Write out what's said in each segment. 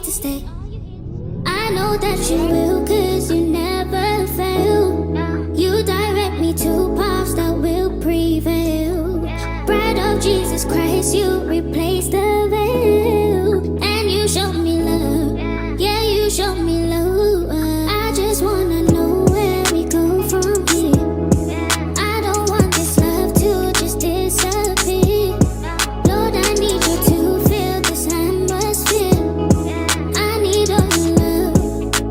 to stay. I know that you will, cause you never fail. You direct me to paths that will prevail. Bride of Jesus Christ, you replace the veil. And you show me love, yeah, you show me love. I just wanna know where we go from here. I don't want this love to just disappear. Lord, I need you to feel this atmosphere. I need all your love,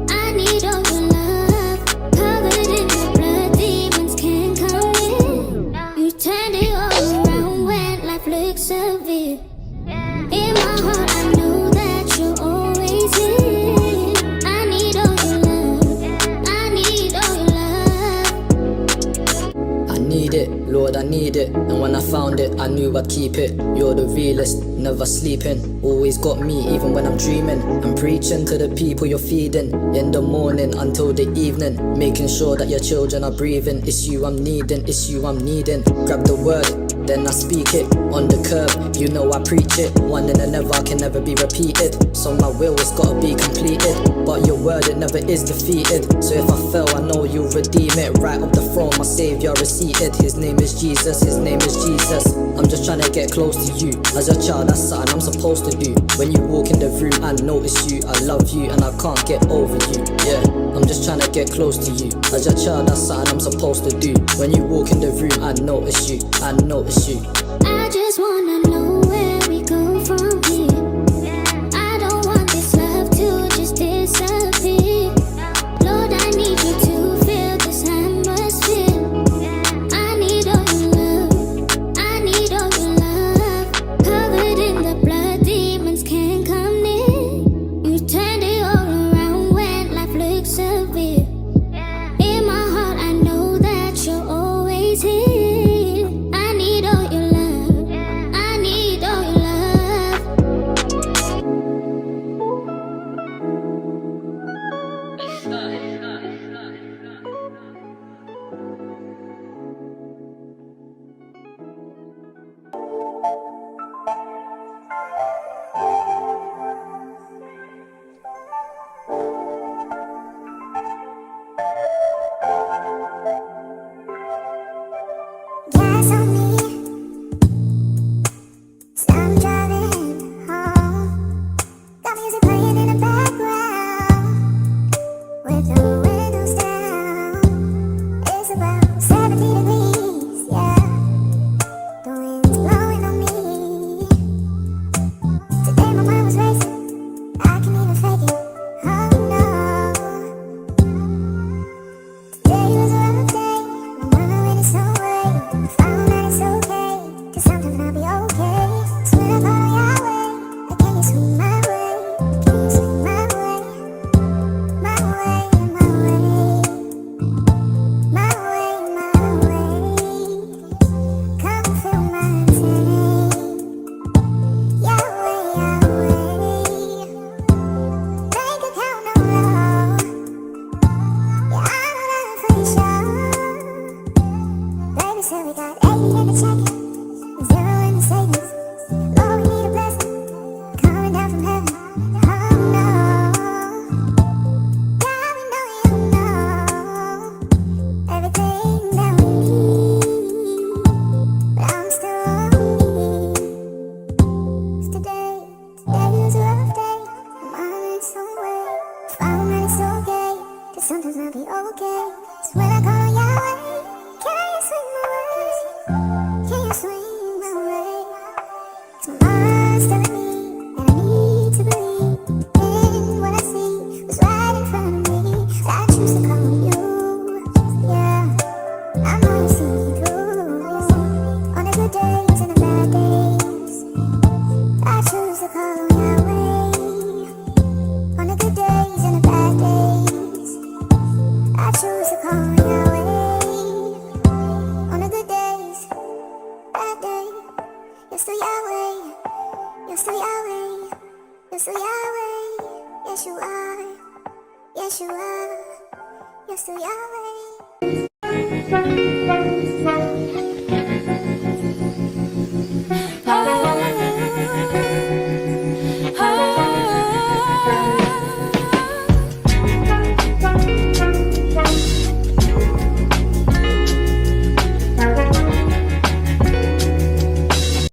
I need all your love. Covered in the blood, demons can't come in. You turned it all around when life looks severe. In my heart, I know that you're always here. I need all your love, I need all your love. I need it, Lord, I need it. And when I found it, I knew I'd keep it. You're the realest, never sleeping. Always got me, even when I'm dreaming. I'm preaching to the people you're feeding. In the morning until the evening, making sure that your children are breathing. It's you I'm needing, it's you I'm needing. Grab the word, then I speak it. On the curb, you know I preach it. One in a never can never be repeated. So my will has gotta be completed. But your word, it never is defeated. So if I fell, I know you'll redeem it. Right up the throne, my savior is seated. His name is Jesus, his name is Jesus. I'm just trying to get close to you. As a child, that's something I'm supposed to do. When you walk in the room, I notice you. I love you and I can't get over you. Yeah, I'm just trying to get close to you. As a child, that's something I'm supposed to do. When you walk in the room, I notice you. I notice you. I just wanna know where we go from here. I don't want this love to just disappear. Lord, I need you to feel this atmosphere. I need all your love, I need all your love. Covered in the blood, demons can't come near. You turned it all around when life looks severe. In my heart, I know that you're always here. I need all your love, I need all your love. Gas on me, so I'm driving home. Got music playing in the background with the windows down. It's about 70 degrees, yeah. The wind's blowing on me. Today my mind was racing, I can't even fake it. Oh no. Today was a rough day, my mind went its own way. I found that it's okay, 'cause sometimes I'll be okay. So when I call Yahweh, like, can you swing my way? Can you swing my way? My way, my way. My way, my way. Come fill my tank. Yahweh, Yahweh. Bank account no low. Yeah, I know that for sure. Baby said we got 80 in the checking, 0 in the savings. Lord, we need a blessing coming down from heaven. Oh no. Yeah, we know you know everything that we need. But I'm still on me. 'Cause today was a rough day. My mind went some way. Found that it's okay, 'cause sometimes I'll be okay. So when I call Yahweh, can you swing my way? Can you swing my way? 'Cause my mind's telling me that I need to believe in what I see was right in front of me. So I choose to call on you. Yeah, I know you see me through. On the good days and the bad days, I choose to call on Yahweh. On the good days and the bad days, I choose to call on Yahweh. On the good days, bad days, you're still Yahweh. You're still Yahweh. You're still Yahweh. Yes you are. Yes you are. You're still Yahweh.